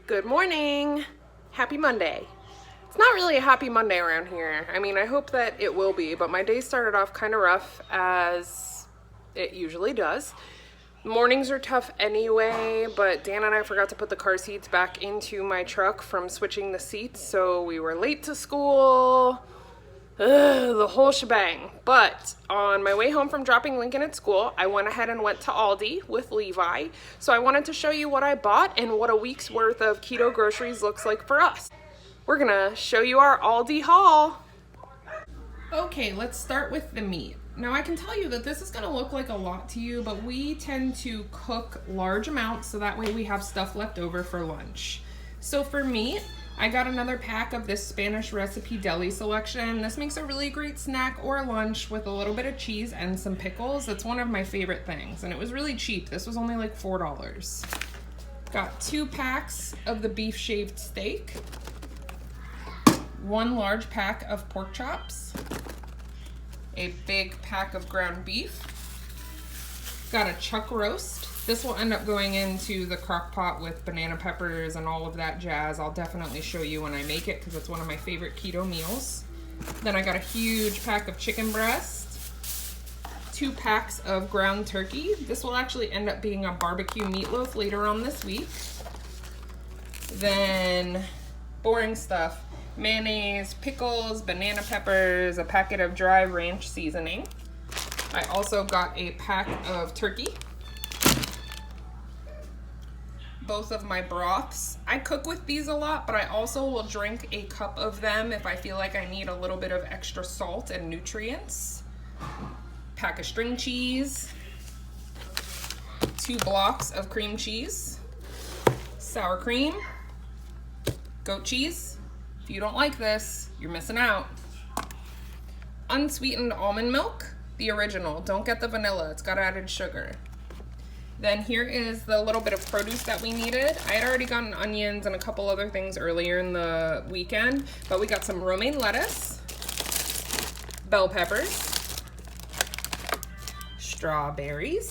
Good morning. Happy Monday. It's not really a happy Monday around here. I mean, I hope that it will be, but my day started off kind of rough as it usually does. Mornings are tough anyway, but Dan and I forgot to put the car seats back into my truck from switching the seats, so we were late to school. The whole shebang. But on my way home from dropping Lincoln at school, I went ahead and went to Aldi with Levi. So I wanted to show you what I bought and what a week's worth of keto groceries looks like for us. We're gonna show you our Aldi haul. Okay, let's start with the meat. Now I can tell you that this is gonna look like a lot to you, but we tend to cook large amounts so that way we have stuff left over for lunch. So for meat, I got another pack of this Spanish recipe deli selection. This makes a really great snack or lunch with a little bit of cheese and some pickles. It's one of my favorite things, and it was really cheap. This was only like $4. Got 2 packs of the beef shaved steak, 1 large pack of pork chops, a big pack of ground beef, got a chuck roast. This will end up going into the crock pot with banana peppers and all of that jazz. I'll definitely show you when I make it because it's one of my favorite keto meals. Then I got a huge pack of chicken breast, 2 packs of ground turkey. This will actually end up being a barbecue meatloaf later on this week. Then boring stuff, mayonnaise, pickles, banana peppers, a packet of dry ranch seasoning. I also got a pack of turkey, both of my broths. I cook with these a lot, but I also will drink a cup of them if I feel like I need a little bit of extra salt and nutrients. Pack of string cheese, 2 blocks of cream cheese, sour cream, goat cheese. If you don't like this, you're missing out. Unsweetened almond milk, the original. Don't get the vanilla, it's got added sugar. Then here is the little bit of produce that we needed. I had already gotten onions and a couple other things earlier in the weekend, but we got some romaine lettuce, bell peppers, strawberries,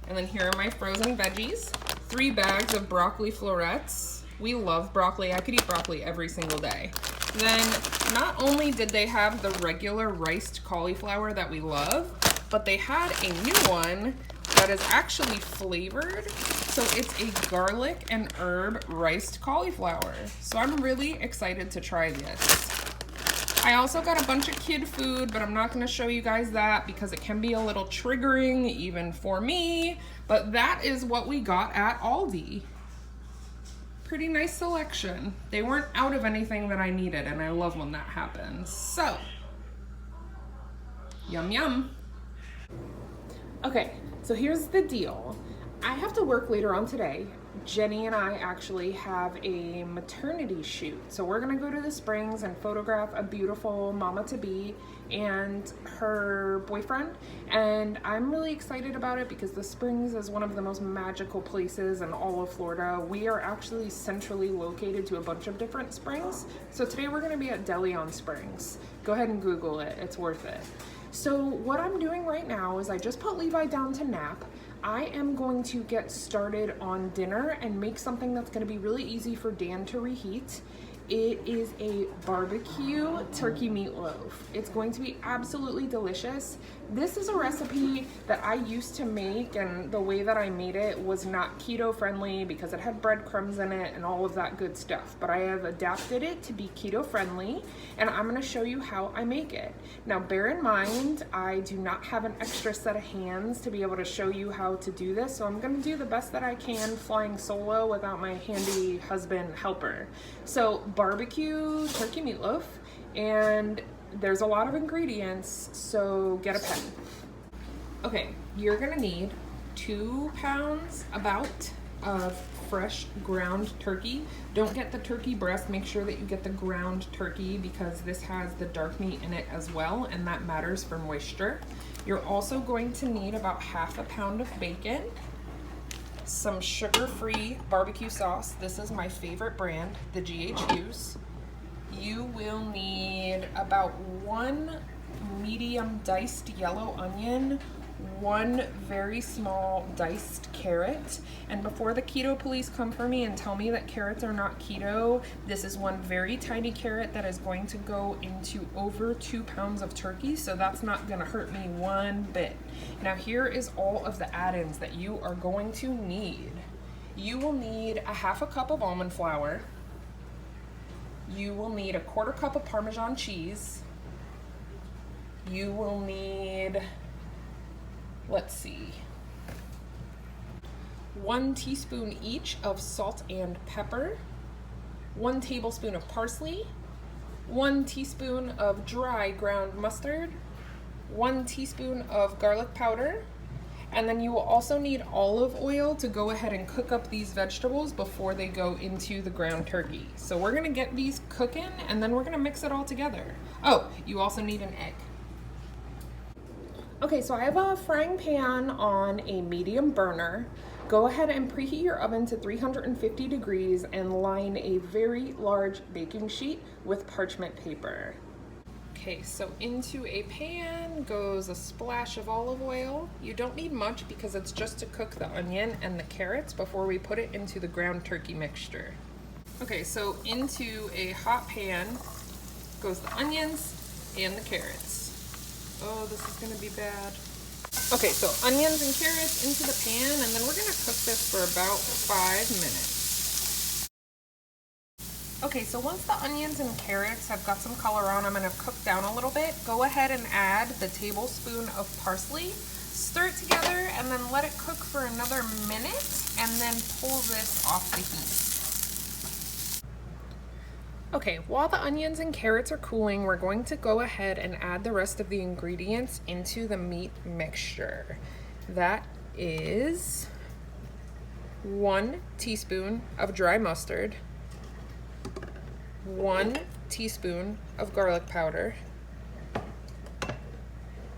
and then here are my frozen veggies. 3 bags of broccoli florets. We love broccoli. I could eat broccoli every single day. Then not only did they have the regular riced cauliflower that we love, but they had a new one that is actually flavored. So it's a garlic and herb riced cauliflower. So I'm really excited to try this. I also got a bunch of kid food, but I'm not gonna show you guys that because it can be a little triggering even for me. But that is what we got at Aldi. Pretty nice selection. They weren't out of anything that I needed, and I love when that happens. So, yum yum. Okay, so here's the deal. I have to work later on today. Jenny and I actually have a maternity shoot. So we're gonna go to the Springs and photograph a beautiful mama-to-be and her boyfriend. And I'm really excited about it because the Springs is one of the most magical places in all of Florida. We are actually centrally located to a bunch of different springs. So today we're gonna be at Deli Springs. Go ahead and Google it, it's worth it. So what I'm doing right now is I just put Levi down to nap. I am going to get started on dinner and make something that's gonna be really easy for Dan to reheat. It is a barbecue turkey meatloaf. It's going to be absolutely delicious. This is a recipe that I used to make, and the way that I made it was not keto friendly because it had breadcrumbs in it and all of that good stuff. But I have adapted it to be keto friendly, and I'm gonna show you how I make it. Now bear in mind, I do not have an extra set of hands to be able to show you how to do this, so I'm gonna do the best that I can flying solo without my handy husband helper. So barbecue turkey meatloaf, and there's a lot of ingredients, so get a pen. Okay, you're gonna need 2 pounds about of fresh ground turkey. Don't get the turkey breast, make sure that you get the ground turkey because this has the dark meat in it as well, and that matters for moisture. You're also going to need about 1/2 pound of bacon, some sugar-free barbecue sauce. This is my favorite brand, the GHU's. You will need about 1 medium diced yellow onion, one very small diced carrot. And before the keto police come for me and tell me that carrots are not keto, this is one very tiny carrot that is going to go into over 2 pounds of turkey, so that's not gonna hurt me one bit. Now here is all of the add-ins that you are going to need. You will need a half a cup of almond flour. You will need a 1/4 cup of Parmesan cheese. You will need, let's see, 1 teaspoon each of salt and pepper, 1 tablespoon of parsley, 1 teaspoon of dry ground mustard, 1 teaspoon of garlic powder, and then you will also need olive oil to go ahead and cook up these vegetables before they go into the ground turkey. So we're gonna get these cooking and then we're gonna mix it all together. Oh, you also need an egg. Okay, so I have a frying pan on a medium burner. Go ahead and preheat your oven to 350 degrees and line a very large baking sheet with parchment paper. Okay, so into a pan goes a splash of olive oil. You don't need much because it's just to cook the onion and the carrots before we put it into the ground turkey mixture. Okay, so into a hot pan goes the onions and the carrots. Oh, this is gonna be bad. Okay, so onions and carrots into the pan, and then we're gonna cook this for about 5 minutes. Okay, so once the onions and carrots have got some color on them and have cooked down a little bit, go ahead and add the tablespoon of parsley, stir it together, and then let it cook for another minute, and then pull this off the heat. Okay, while the onions and carrots are cooling, we're going to go ahead and add the rest of the ingredients into the meat mixture. That is 1 teaspoon of dry mustard, 1 teaspoon of garlic powder,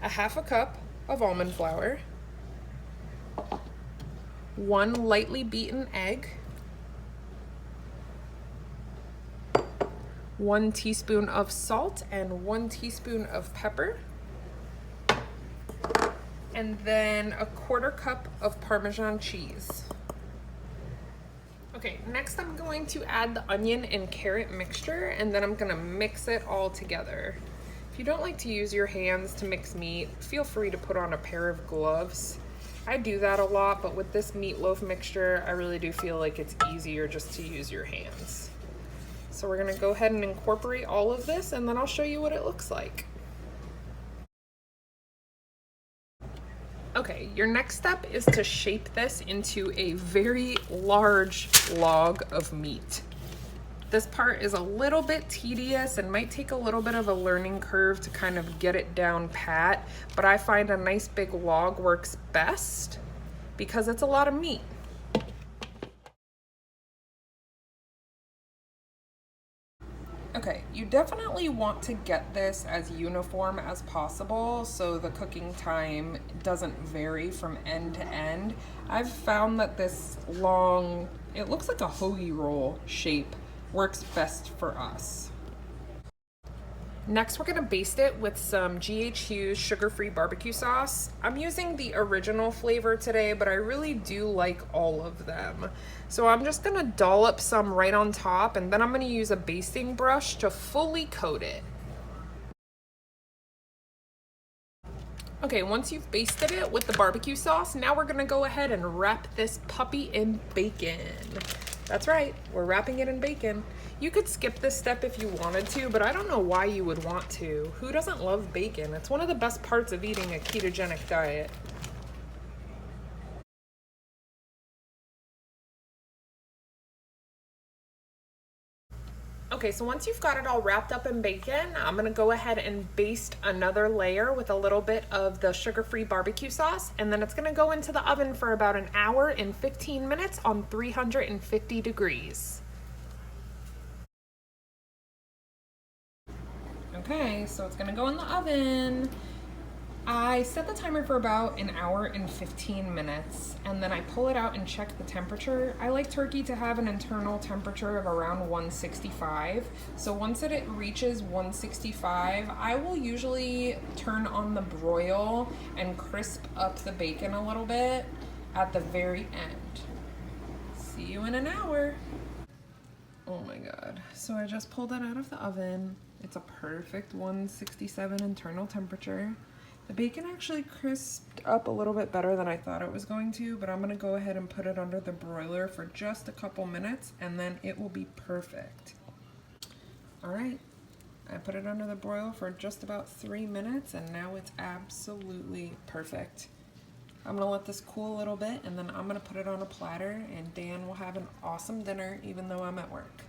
a half a cup of almond flour, 1 lightly beaten egg, 1 teaspoon of salt and 1 teaspoon of pepper, and then a 1/4 cup of Parmesan cheese. Okay, next I'm going to add the onion and carrot mixture, and then I'm gonna mix it all together. If you don't like to use your hands to mix meat, feel free to put on a pair of gloves. I do that a lot, but with this meatloaf mixture, I really do feel like it's easier just to use your hands. So we're gonna go ahead and incorporate all of this, and then I'll show you what it looks like. Okay, your next step is to shape this into a very large log of meat. This part is a little bit tedious and might take a little bit of a learning curve to kind of get it down pat, but I find a nice big log works best because it's a lot of meat. Okay, you definitely want to get this as uniform as possible so the cooking time doesn't vary from end to end. I've found that this long, it looks like a hoagie roll shape, works best for us. Next, we're gonna baste it with some G.H. Hughes sugar-free barbecue sauce. I'm using the original flavor today, but I really do like all of them. So I'm just gonna dollop some right on top, and then I'm gonna use a basting brush to fully coat it. Okay, once you've basted it with the barbecue sauce, now we're gonna go ahead and wrap this puppy in bacon. That's right, we're wrapping it in bacon. You could skip this step if you wanted to, but I don't know why you would want to. Who doesn't love bacon? It's one of the best parts of eating a ketogenic diet. Okay, so once you've got it all wrapped up in bacon, I'm gonna go ahead and baste another layer with a little bit of the sugar-free barbecue sauce, and then it's gonna go into the oven for about 1 hour and 15 minutes on 350 degrees. Okay, so it's gonna go in the oven. I set the timer for about an hour and 15 minutes, and then I pull it out and check the temperature. I like turkey to have an internal temperature of around 165. So once it reaches 165, I will usually turn on the broil and crisp up the bacon a little bit at the very end. See you in an hour. Oh my God. So I just pulled it out of the oven. It's a perfect 167 internal temperature. The bacon actually crisped up a little bit better than I thought it was going to, but I'm gonna go ahead and put it under the broiler for just a couple minutes and then it will be perfect. All right, I put it under the broiler for just about 3 minutes and now it's absolutely perfect. I'm gonna let this cool a little bit and then I'm gonna put it on a platter and Dan will have an awesome dinner even though I'm at work.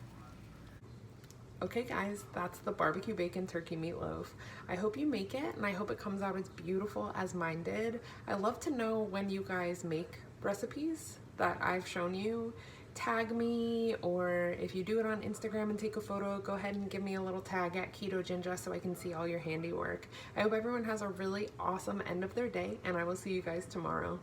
Okay guys, that's the barbecue bacon turkey meatloaf. I hope you make it and I hope it comes out as beautiful as mine did. I love to know when you guys make recipes that I've shown you. Tag me, or if you do it on Instagram and take a photo, go ahead and give me a little tag at Ketoginja so I can see all your handiwork. I hope everyone has a really awesome end of their day and I will see you guys tomorrow.